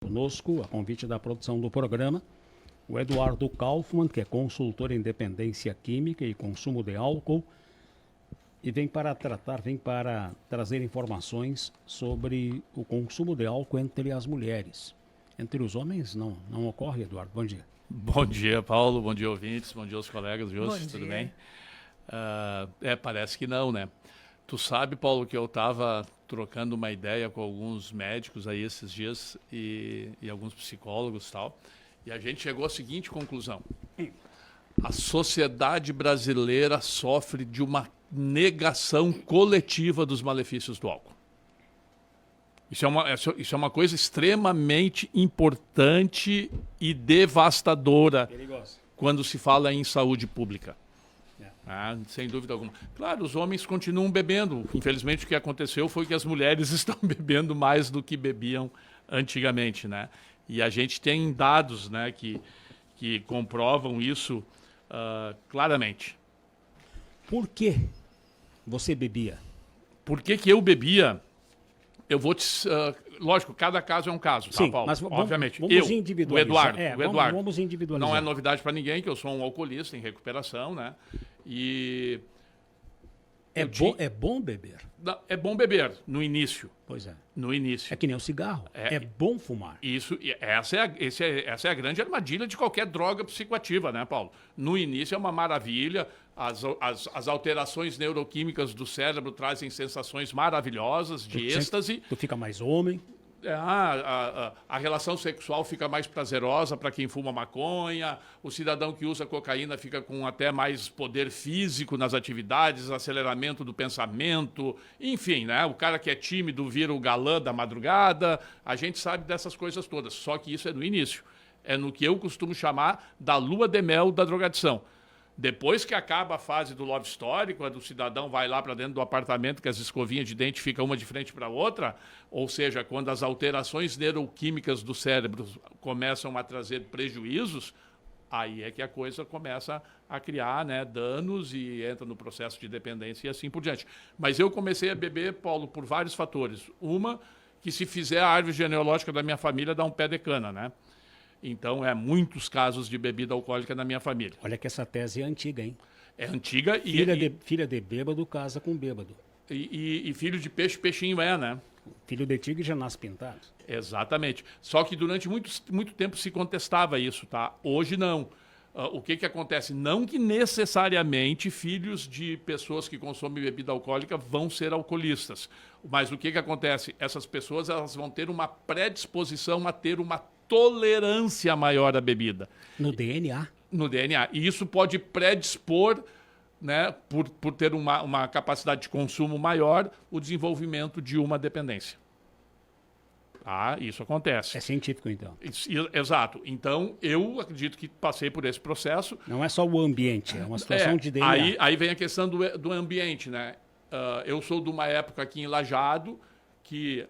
Conosco, a convite da produção do programa, o Eduardo Kaufmann, que é consultor em dependência química e consumo de álcool, e vem para trazer informações sobre o consumo de álcool entre as mulheres. Entre os homens não ocorre, Eduardo. Bom dia. Bom dia, Paulo. Bom dia, ouvintes. Bom dia aos colegas de hoje. Tudo bem? Parece que não, né? Tu sabe, Paulo, que eu estava trocando uma ideia com alguns médicos aí esses dias e alguns psicólogos e tal, e a gente chegou à seguinte conclusão. A sociedade brasileira sofre de uma negação coletiva dos malefícios do álcool. Isso é uma coisa extremamente importante e devastadora quando se fala em saúde pública. Sem dúvida alguma. Claro, os homens continuam bebendo. Infelizmente, o que aconteceu foi que as mulheres estão bebendo mais do que bebiam antigamente, né? E a gente tem dados, né, que comprovam isso claramente. Por que você bebia? Por que eu bebia? Eu vou te... lógico, cada caso é um caso, Sim, tá, Paulo? mas obviamente. Vamos individualizar. O Eduardo. Vamos individualizar. Não é novidade para ninguém que eu sou um alcoolista em recuperação, né? E... É bom beber? É bom beber, no início. Pois é. No início. É que nem o cigarro. É bom fumar. Essa é a grande armadilha de qualquer droga psicoativa, né, Paulo? No início é uma maravilha, as alterações neuroquímicas do cérebro trazem sensações maravilhosas de êxtase. Tu fica mais homem. A relação sexual fica mais prazerosa para quem fuma maconha, o cidadão que usa cocaína fica com até mais poder físico nas atividades, aceleramento do pensamento, enfim, né? O cara que é tímido vira o galã da madrugada, a gente sabe dessas coisas todas, só que isso é no início, é no que eu costumo chamar da lua de mel da drogadição. Depois que acaba a fase do love story, quando o cidadão vai lá para dentro do apartamento, que as escovinhas de dente ficam uma de frente para a outra, ou seja, quando as alterações neuroquímicas do cérebro começam a trazer prejuízos, aí é que a coisa começa a criar, né, danos e entra no processo de dependência e assim por diante. Mas eu comecei a beber, Paulo, por vários fatores. Uma, que se fizer a árvore genealógica da minha família, dá um pé de cana, né? Então, muitos casos de bebida alcoólica na minha família. Olha que essa tese é antiga, hein? É antiga Filha de bêbado casa com bêbado. E filho de peixe, peixinho né? Filho de tigre já nasce pintado. Exatamente. Só que durante muito tempo se contestava isso, tá? Hoje não. O que acontece? Não que necessariamente filhos de pessoas que consomem bebida alcoólica vão ser alcoolistas. Mas o que acontece? Essas pessoas elas vão ter uma predisposição a ter uma tolerância maior à bebida. No DNA? No DNA. E isso pode predispor, né, por ter uma capacidade de consumo maior, o desenvolvimento de uma dependência. Isso acontece. É científico, então. Exato. Então, eu acredito que passei por esse processo. Não é só o ambiente, é uma situação de DNA. Aí vem a questão do ambiente, né? Eu sou de uma época aqui em Lajeado que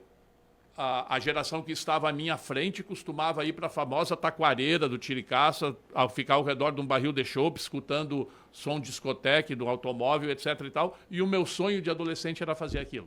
a geração que estava à minha frente costumava ir para a famosa taquareira do Tiricaça, ficar ao redor de um barril de chopp, escutando som de discoteca, do automóvel, etc. e tal. E o meu sonho de adolescente era fazer aquilo.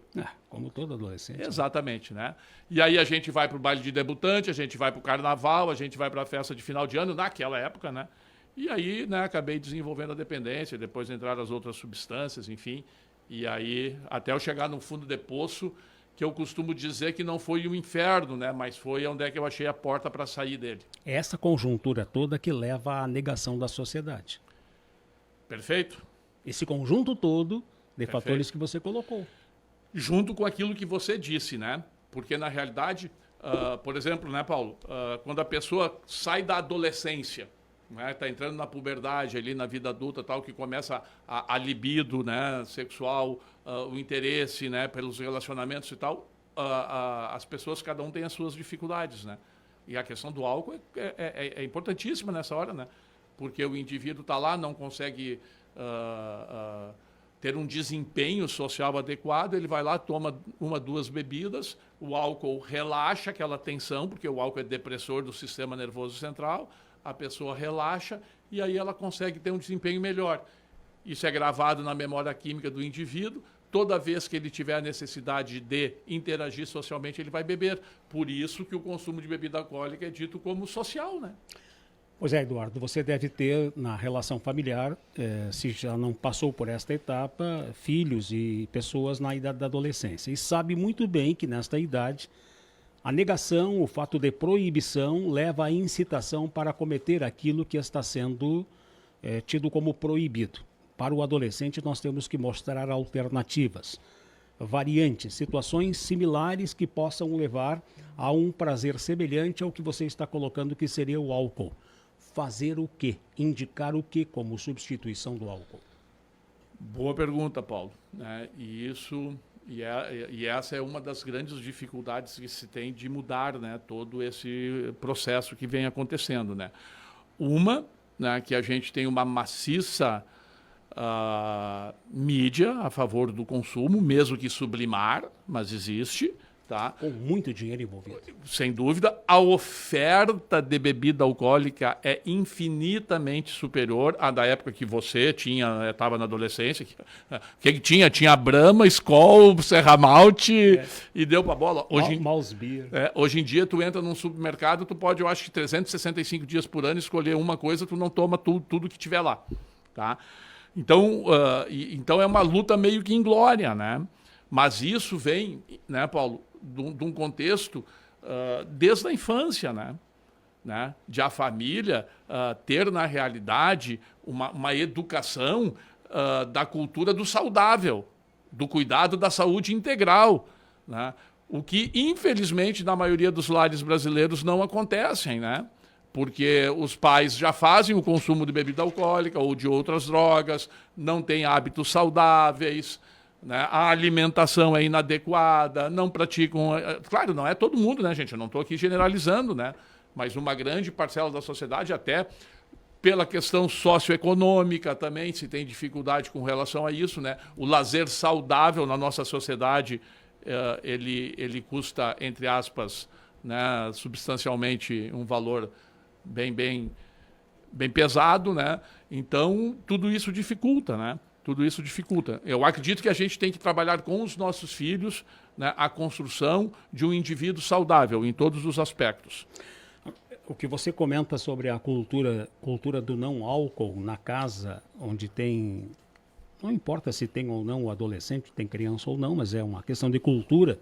Como todo adolescente. Exatamente, né? E aí a gente vai para o baile de debutante, a gente vai para o carnaval, a gente vai para a festa de final de ano, naquela época, né? E aí, né, acabei desenvolvendo a dependência, depois entraram as outras substâncias, enfim. E aí, até eu chegar no fundo de poço, que eu costumo dizer que não foi um inferno, né? Mas foi onde é que eu achei a porta para sair dele. É essa conjuntura toda que leva à negação da sociedade. Perfeito? Esse conjunto todo de fatores que você colocou. Junto com aquilo que você disse, né? Porque, na realidade, por exemplo, né, Paulo? Quando a pessoa sai da adolescência, está entrando na puberdade, ali na vida adulta, tal, que começa a libido, né, sexual, o interesse, né, pelos relacionamentos e tal, as pessoas, cada um tem as suas dificuldades, né? E a questão do álcool é importantíssima nessa hora, né? Porque o indivíduo está lá, não consegue ter um desempenho social adequado, ele vai lá, toma uma, duas bebidas, o álcool relaxa aquela tensão, porque o álcool é depressor do sistema nervoso central, a pessoa relaxa e aí ela consegue ter um desempenho melhor. Isso é gravado na memória química do indivíduo. toda vez que ele tiver a necessidade de interagir socialmente, ele vai beber. Por isso que o consumo de bebida alcoólica é dito como social, né? Pois é, Eduardo, você deve ter na relação familiar, se já não passou por esta etapa, filhos e pessoas na idade da adolescência. E sabe muito bem que nesta idade, a negação, o fato de proibição, leva à incitação para cometer aquilo que está sendo tido como proibido. Para o adolescente, nós temos que mostrar alternativas, variantes, situações similares que possam levar a um prazer semelhante ao que você está colocando que seria o álcool. Fazer o quê? Indicar o quê como substituição do álcool? Boa pergunta, Paulo. E essa é uma das grandes dificuldades que se tem de mudar, né, todo esse processo que vem acontecendo, né? Uma, né, que a gente tem uma maciça mídia a favor do consumo, mesmo que sublimar, mas existe. Tá? Com muito dinheiro envolvido. Sem dúvida, a oferta de bebida alcoólica é infinitamente superior à da época que você estava na adolescência. Que tinha? Tinha Brahma, Skol, Serra Malte e deu pra bola. Hoje em dia, tu entra num supermercado, tu pode, eu acho que 365 dias por ano, escolher uma coisa, tu não toma tudo que tiver lá. Tá? Então, então é uma luta meio que inglória, né? Mas isso vem, né, Paulo, de um contexto desde a infância, né? De a família ter, na realidade, uma educação da cultura do saudável, do cuidado da saúde integral, né? O que, infelizmente, na maioria dos lares brasileiros não acontecem, né? Porque os pais já fazem o consumo de bebida alcoólica ou de outras drogas, não têm hábitos saudáveis, né? A alimentação é inadequada, não praticam... Claro, não é todo mundo, né, gente? Eu não estou aqui generalizando, né? Mas uma grande parcela da sociedade, até pela questão socioeconômica também, se tem dificuldade com relação a isso, né? O lazer saudável na nossa sociedade, ele custa, entre aspas, né, substancialmente um valor bem pesado, né? Então, tudo isso dificulta, né? Tudo isso dificulta. Eu acredito que a gente tem que trabalhar com os nossos filhos, né, a construção de um indivíduo saudável em todos os aspectos. O que você comenta sobre a cultura do não álcool na casa, onde tem... Não importa se tem ou não o adolescente, tem criança ou não, mas é uma questão de cultura.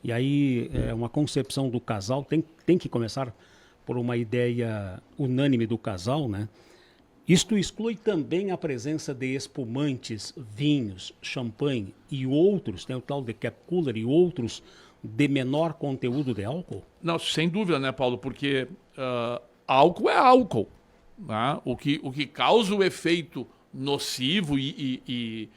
E aí é uma concepção do casal, tem que começar por uma ideia unânime do casal, né? Isto exclui também a presença de espumantes, vinhos, champanhe e outros, tem o tal de cap cooler e outros de menor conteúdo de álcool? Não, sem dúvida, né, Paulo? Porque álcool é álcool, né? O que causa o efeito nocivo e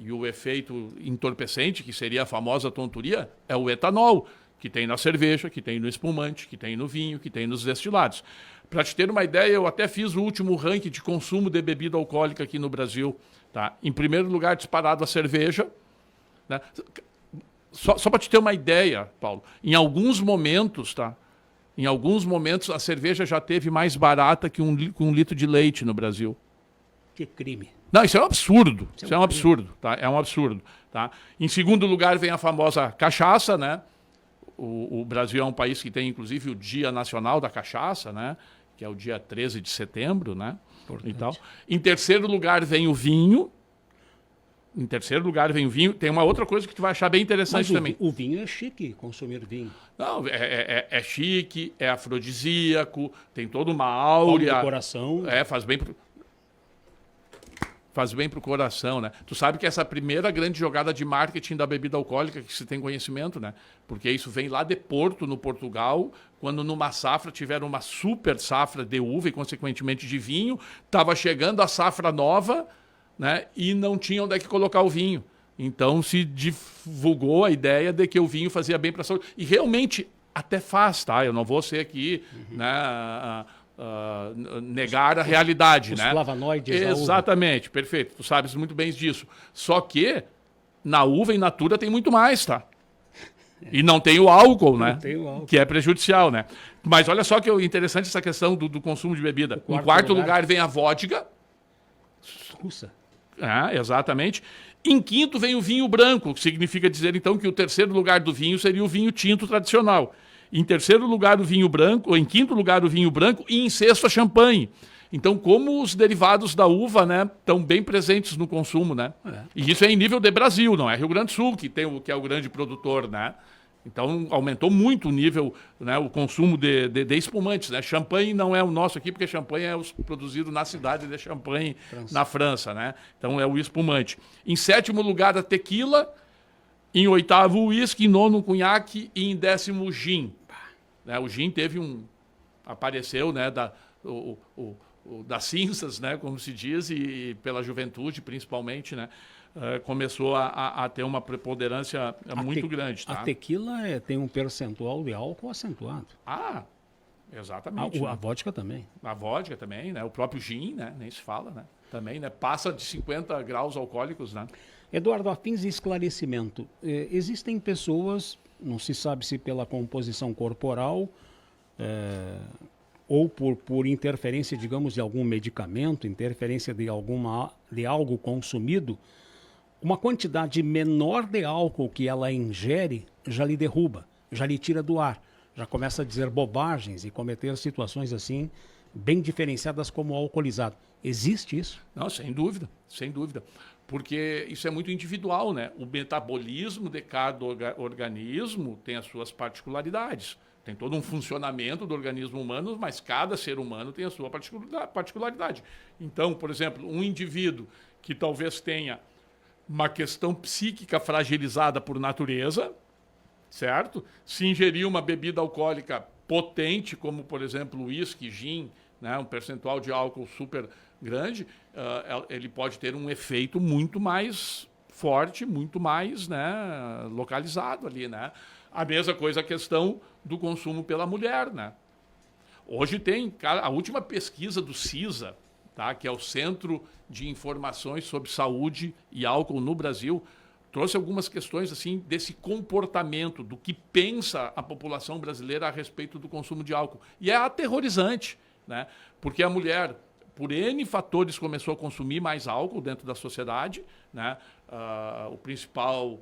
o efeito entorpecente, que seria a famosa tonturia, é o etanol, que tem na cerveja, que tem no espumante, que tem no vinho, que tem nos destilados. Para te ter uma ideia, eu até fiz o último ranking de consumo de bebida alcoólica aqui no Brasil. Tá? Em primeiro lugar, disparado a cerveja. Né? Só para te ter uma ideia, Paulo, em alguns momentos, tá? Em alguns momentos, a cerveja já teve mais barata que um litro de leite no Brasil. Que crime. Não, isso é um absurdo. Isso é um absurdo. Tá? É um absurdo. Tá? Em segundo lugar, vem a famosa cachaça, né? O Brasil é um país que tem, inclusive, o Dia Nacional da Cachaça, né? Que é o dia 13 de setembro, né? E tal. Em terceiro lugar vem o vinho. Tem uma outra coisa que tu vai achar bem interessante também. O vinho é chique, consumir vinho. Não, é chique, é afrodisíaco, tem toda uma áurea. Faz do coração. Faz bem pro coração, né? Tu sabe que essa é a primeira grande jogada de marketing da bebida alcoólica que se tem conhecimento, né? Porque isso vem lá de Porto, no Portugal, quando numa safra tiveram uma super safra de uva e, consequentemente, de vinho. Estava chegando a safra nova, né? E não tinha onde é que colocar o vinho. Então se divulgou a ideia de que o vinho fazia bem para a saúde. E realmente até faz, tá? Eu não vou ser aqui, né? Negar a realidade, os né? Flavonoides. Exatamente, perfeito. Tu sabes muito bem disso. Só que na uva in natura tem muito mais, tá? E não tem o álcool, né? Não tem o álcool. Que é prejudicial, né? Mas olha só que interessante essa questão do consumo de bebida. Em quarto lugar vem a vodka. Russa. Exatamente. Em quinto vem o vinho branco, que significa dizer, então, que o terceiro lugar do vinho seria o vinho tinto tradicional. Em terceiro lugar, o vinho branco, ou em quinto lugar, o vinho branco, e em sexto, a champanhe. Então, como os derivados da uva, né, estão bem presentes no consumo, né? E isso é em nível de Brasil, não é Rio Grande do Sul, que é o grande produtor, né? Então, aumentou muito o nível, né, o consumo de espumantes, né? Champanhe não é o nosso aqui, porque champanhe é produzido na cidade de Champagne, na França, né? Então, é o espumante. Em sétimo lugar, a tequila. Em oitavo, o uísque. Em nono, o cunhaque. E em décimo, o gin. Né? O gin apareceu, né, das cinzas, né, como se diz, e pela juventude, principalmente, né? Começou a ter uma preponderância muito grande. Tá? A tequila tem um percentual de álcool acentuado. Exatamente. A vodka também. A vodka também, né? O próprio gin, né? Nem se fala, né? Também, né? Passa de 50 graus alcoólicos, né? Eduardo, a fins de esclarecimento, existem pessoas, não se sabe se pela composição corporal ou por interferência, digamos, de algum medicamento, interferência de algo consumido, uma quantidade menor de álcool que ela ingere já lhe derruba, já lhe tira do ar, já começa a dizer bobagens e cometer situações assim bem diferenciadas como alcoolizado. Existe isso? Não, sem dúvida, sem dúvida. Porque isso é muito individual, né? O metabolismo de cada organismo tem as suas particularidades. Tem todo um funcionamento do organismo humano, mas cada ser humano tem a sua particularidade. Então, por exemplo, um indivíduo que talvez tenha uma questão psíquica fragilizada por natureza, certo? Se ingerir uma bebida alcoólica potente, como, por exemplo, uísque, gin, né, um percentual de álcool super grande, ele pode ter um efeito muito mais forte, muito mais, né, localizado ali, né? A mesma coisa a questão do consumo pela mulher, né? Hoje tem a última pesquisa do CISA, tá, que é o Centro de Informações sobre Saúde e Álcool no Brasil, trouxe algumas questões assim desse comportamento, do que pensa a população brasileira a respeito do consumo de álcool. E é aterrorizante, né? Porque a mulher, por N fatores, começou a consumir mais álcool dentro da sociedade, né? O principal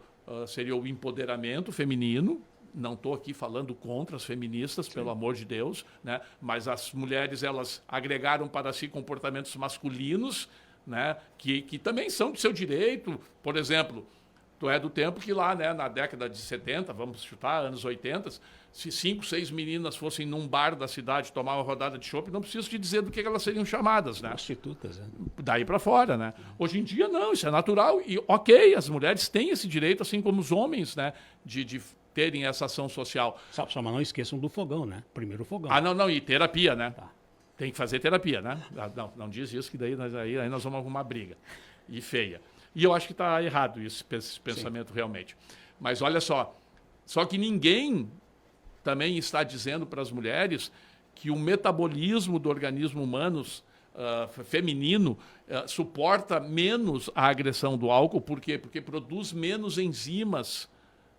seria o empoderamento feminino. Não estou aqui falando contra as feministas, sim, pelo amor de Deus, né? Mas as mulheres, elas agregaram para si comportamentos masculinos, né? Que também são do seu direito. Por exemplo, tu é do tempo que lá, né, na década de 70, vamos chutar, anos 80, se 5, 6 meninas fossem num bar da cidade tomar uma rodada de chopp, não preciso te dizer do que elas seriam chamadas, né? Prostitutas, né? Daí para fora, né? Hoje em dia, não, isso é natural. E, ok, as mulheres têm esse direito, assim como os homens, né, de terem essa ação social. Só não esqueçam do fogão, né? Primeiro o fogão. Não, e terapia, né? Tá. Tem que fazer terapia, né? Não diz isso, que daí aí nós vamos arrumar briga. E feia. E eu acho que está errado esse pensamento, sim, realmente. Mas olha só que ninguém também está dizendo para as mulheres que o metabolismo do organismo humano feminino suporta menos a agressão do álcool. Por quê? Porque produz menos enzimas,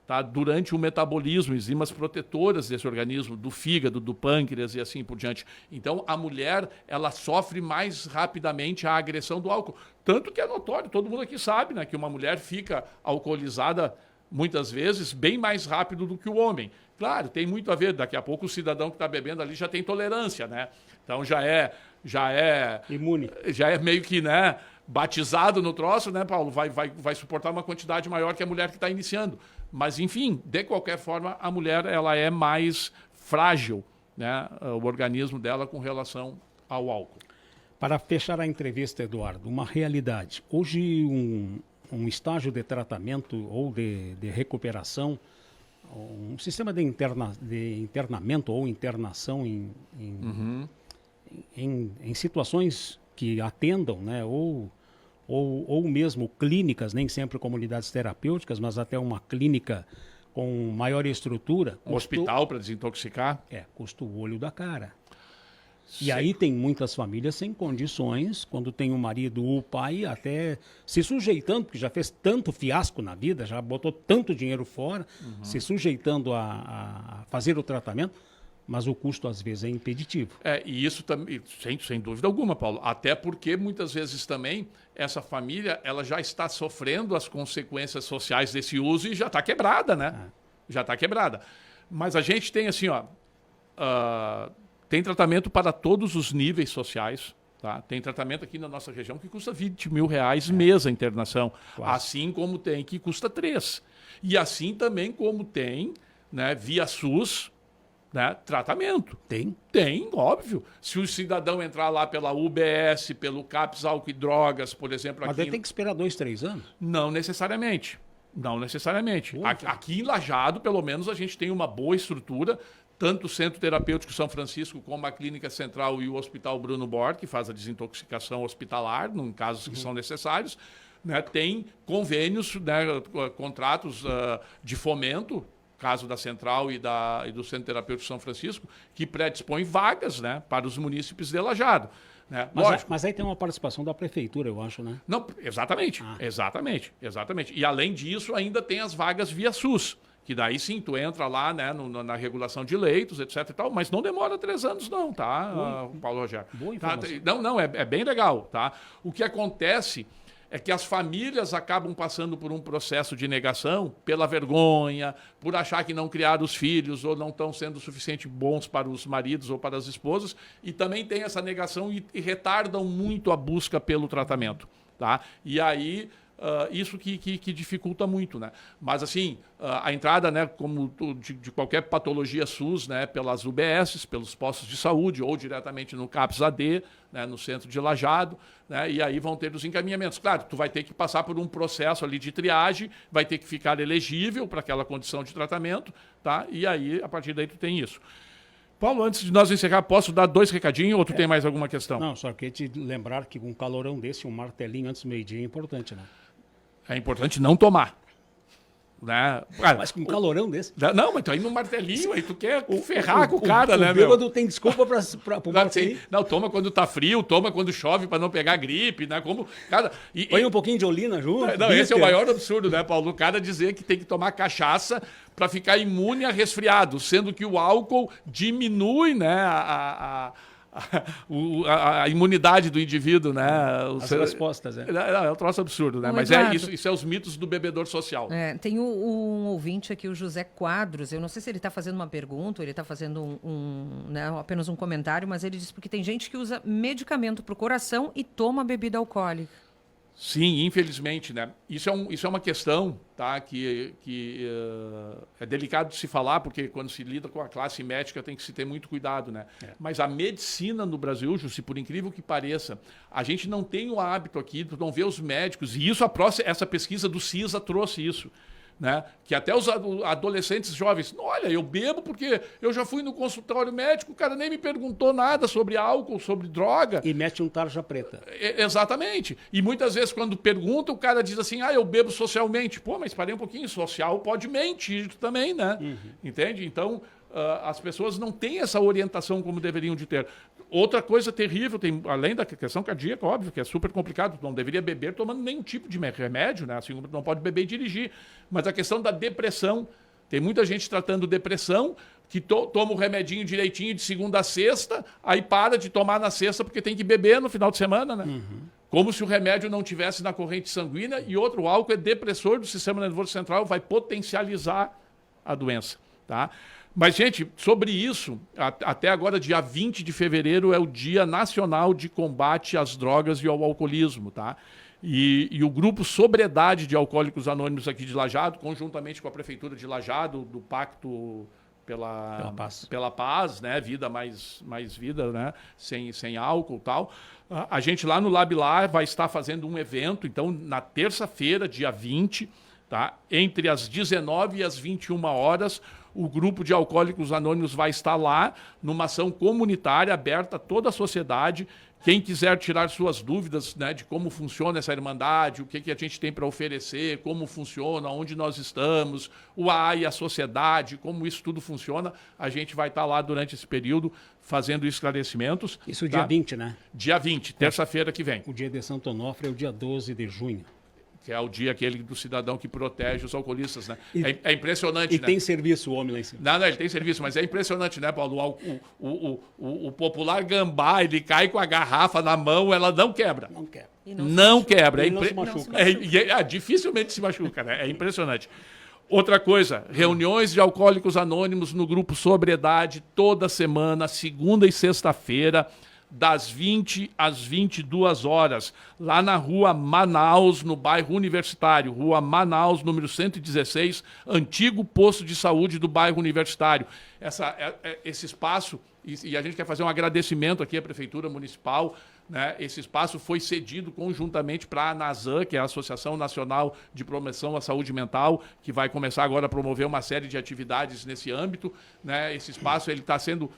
tá, durante o metabolismo, enzimas protetoras desse organismo, do fígado, do pâncreas e assim por diante. Então, a mulher, ela sofre mais rapidamente a agressão do álcool. Tanto que é notório, todo mundo aqui sabe, né, que uma mulher fica alcoolizada, muitas vezes, bem mais rápido do que o homem. Claro, tem muito a ver, daqui a pouco o cidadão que está bebendo ali já tem tolerância, né? Então, já é imune. Já é meio que, né, batizado no troço, né, Paulo? Vai suportar uma quantidade maior que a mulher que está iniciando. Mas, enfim, de qualquer forma, a mulher, ela é mais frágil, né, o organismo dela com relação ao álcool. Para fechar a entrevista, Eduardo, uma realidade. Hoje, um estágio de tratamento ou de recuperação, um sistema de internamento ou internação em situações que atendam, né, ou mesmo clínicas, nem sempre comunidades terapêuticas, mas até uma clínica com maior estrutura. Um hospital para desintoxicar? Custa o olho da cara. Sim. E aí tem muitas famílias sem condições, quando tem o marido ou o pai até se sujeitando, porque já fez tanto fiasco na vida, já botou tanto dinheiro fora, se sujeitando a fazer o tratamento, Mas o custo, às vezes, é impeditivo. E isso também, sem dúvida alguma, Paulo. Até porque, muitas vezes também, essa família ela já está sofrendo as consequências sociais desse uso e já está quebrada, né? Já está quebrada. Mas a gente tem, assim, tem tratamento para todos os níveis sociais. Tá? Tem tratamento aqui na nossa região que custa R$20 mil mês a internação. Quase. Assim como tem que custa 3. E assim também como tem, né, via SUS, né, tratamento. Tem? Tem, óbvio. Se o cidadão entrar lá pela UBS, pelo CAPS Álcool e Drogas, por exemplo... Mas tem que esperar 2, 3 anos? Não necessariamente. Não necessariamente. Aqui em Lajeado, pelo menos, a gente tem uma boa estrutura, tanto o Centro Terapêutico São Francisco, como a Clínica Central e o Hospital Bruno Bort, que faz a desintoxicação hospitalar, em casos que são necessários. Né, tem convênios, né, contratos de fomento, caso da Central e do Centro Terapêutico São Francisco, que predispõem vagas, né, para os munícipes de Lajeado. Né? Mas aí tem uma participação da prefeitura, eu acho, né? Não, exatamente. E além disso, ainda tem as vagas via SUS, que daí sim, tu entra lá, né, na regulação de leitos, etc e tal, mas não demora 3 anos não, tá, Paulo Rogério? Boa informação. Não, é bem legal, tá? O que acontece é que as famílias acabam passando por um processo de negação pela vergonha, por achar que não criaram os filhos ou não estão sendo suficientemente bons para os maridos ou para as esposas, e também tem essa negação e retardam muito a busca pelo tratamento. Tá? E aí, isso que dificulta muito. Né? Mas, assim, a entrada, né, como de qualquer patologia SUS, né, pelas UBSs, pelos postos de saúde ou diretamente no CAPS AD, né, no centro de Lajeado, né, e aí vão ter os encaminhamentos. Claro, tu vai ter que passar por um processo ali de triagem, vai ter que ficar elegível para aquela condição de tratamento, tá? E aí, a partir daí, tu tem isso. Paulo, antes de nós encerrar, posso dar 2 recadinhos ou tu tem mais alguma questão? Não, só queria te lembrar que um calorão desse, um martelinho antes do meio-dia é importante, né? É importante não tomar. Né? Mas com um calorão desse. Não, mas tu aí no martelinho, aí tu quer ferrar com o cara, né, meu? O bêbado tem desculpa pro martelinho. Não, toma quando tá frio, toma quando chove para não pegar gripe, né? Põe um pouquinho de olina junto. Não, esse é o maior absurdo, né, Paulo? O cara dizer que tem que tomar cachaça para ficar imune a resfriado, sendo que o álcool diminui, né, a imunidade do indivíduo, né? As respostas, é um troço absurdo, né? Mas isso é os mitos do bebedor social. Tem um ouvinte aqui, o José Quadros, eu não sei se ele está fazendo uma pergunta ou ele está fazendo né, apenas um comentário, mas ele diz porque tem gente que usa medicamento para o coração e toma bebida alcoólica. Sim, infelizmente, né? Isso é uma questão, tá? que é delicado de se falar, porque quando se lida com a classe médica tem que se ter muito cuidado, né? Mas a medicina no Brasil, Jussi, por incrível que pareça, a gente não tem o hábito aqui, tu não vê os médicos, e isso essa pesquisa do CISA trouxe isso. Né? Que até os adolescentes jovens, olha, eu bebo porque eu já fui no consultório médico, o cara nem me perguntou nada sobre álcool, sobre droga. E mete um tarja preta. Exatamente. E muitas vezes quando pergunta, o cara diz assim, eu bebo socialmente. Pô, mas parei um pouquinho, social pode mentir também, né? Entende? Então, as pessoas não têm essa orientação como deveriam de ter. Outra coisa terrível, além da questão cardíaca, óbvio, que é super complicado, não deveria beber tomando nenhum tipo de remédio, né? Assim, não pode beber e dirigir. Mas a questão da depressão, tem muita gente tratando depressão, que toma o remedinho direitinho de segunda a sexta, aí para de tomar na sexta porque tem que beber no final de semana, né? Como se o remédio não tivesse na corrente sanguínea, e outro, o álcool é depressor do sistema nervoso central, vai potencializar a doença, tá? Mas, gente, sobre isso, até agora, dia 20 de fevereiro, é o Dia Nacional de Combate às Drogas e ao Alcoolismo, tá? E o grupo Sobriedade de Alcoólicos Anônimos aqui de Lajeado, conjuntamente com a Prefeitura de Lajeado, do Pacto pela Paz, né? Vida mais vida, né? Sem álcool e tal. A gente lá no Lab Lá vai estar fazendo um evento, então, na terça-feira, dia 20, tá? Entre as 19 e as 21 horas, o grupo de Alcoólicos Anônimos vai estar lá, numa ação comunitária aberta a toda a sociedade. Quem quiser tirar suas dúvidas, né, de como funciona essa Irmandade, o que a gente tem para oferecer, como funciona, onde nós estamos, o AA e a sociedade, como isso tudo funciona, a gente vai estar lá durante esse período fazendo esclarecimentos. Isso dia 20, né? Dia 20, terça-feira que vem. O dia de Santo Onofre é o dia 12 de junho. que é o dia aquele do cidadão que protege os alcoolistas, né? É impressionante, E né? tem serviço o homem lá em cima. Não, ele tem serviço, mas é impressionante, né, Paulo? O popular gambá, ele cai com a garrafa na mão, ela não quebra. Não quer. E não se Não machuca. quebra. E não se machuca. Dificilmente se machuca, né? É impressionante. Outra coisa, reuniões de alcoólicos anônimos no grupo Sobriedade toda semana, segunda e sexta-feira, das 20 às 22 horas, lá na Rua Manaus, no bairro Universitário, Rua Manaus, número 116, antigo posto de saúde do bairro Universitário. Esse espaço, e a gente quer fazer um agradecimento aqui à Prefeitura Municipal, né? Esse espaço foi cedido conjuntamente para a ANASAN, que é a Associação Nacional de Promoção à Saúde Mental, que vai começar agora a promover uma série de atividades nesse âmbito, né? Esse espaço está sendo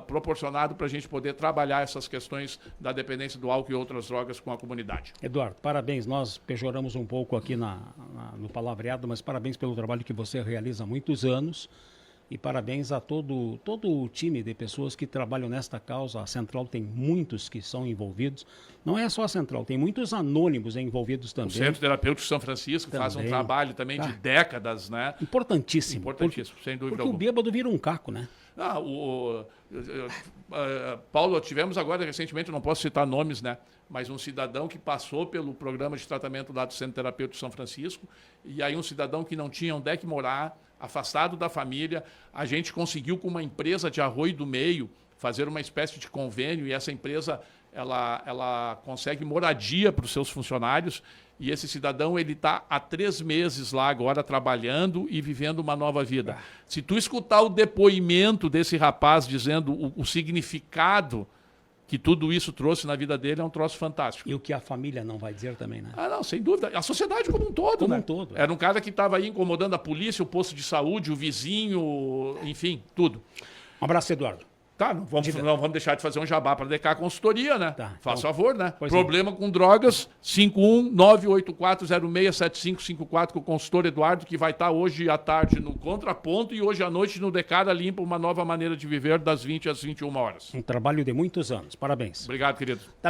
proporcionado para a gente poder trabalhar essas questões da dependência do álcool e outras drogas com a comunidade. Eduardo, parabéns. Nós pejoramos um pouco aqui no palavreado, mas parabéns pelo trabalho que você realiza há muitos anos. E parabéns a todo o time de pessoas que trabalham nesta causa. A Central tem muitos que são envolvidos. Não é só a Central, tem muitos anônimos envolvidos também. O Centro Terapêutico São Francisco faz um trabalho também de décadas, né? Importantíssimo. Importantíssimo, sem dúvida porque alguma. o bêbado vira um caco, né? Paulo, tivemos agora recentemente, não posso citar nomes, né? Mas um cidadão que passou pelo programa de tratamento lá do Centro Terapêutico São Francisco, e aí um cidadão que não tinha onde é que morar, afastado da família, a gente conseguiu com uma empresa de Arroio do Meio fazer uma espécie de convênio, e essa empresa ela consegue moradia para os seus funcionários, e esse cidadão ele está há 3 meses lá agora trabalhando e vivendo uma nova vida. Se tu escutar o depoimento desse rapaz dizendo o significado que tudo isso trouxe na vida dele, é um troço fantástico. E o que a família não vai dizer também, né? Ah, não, sem dúvida. A sociedade como um todo, Como né? um todo. Era um cara que estava aí incomodando a polícia, o posto de saúde, o vizinho, enfim, tudo. Um abraço, Eduardo. Tá, não vamos deixar de fazer um jabá para a DK Consultoria, né? Tá, Faz então, favor, né? pois Problema com drogas, 51984067554 com o consultor Eduardo, que vai estar hoje à tarde no Contraponto e hoje à noite no Decada Limpa, uma nova maneira de viver das 20 às 21 horas. Um trabalho de muitos anos. Parabéns. Obrigado, querido.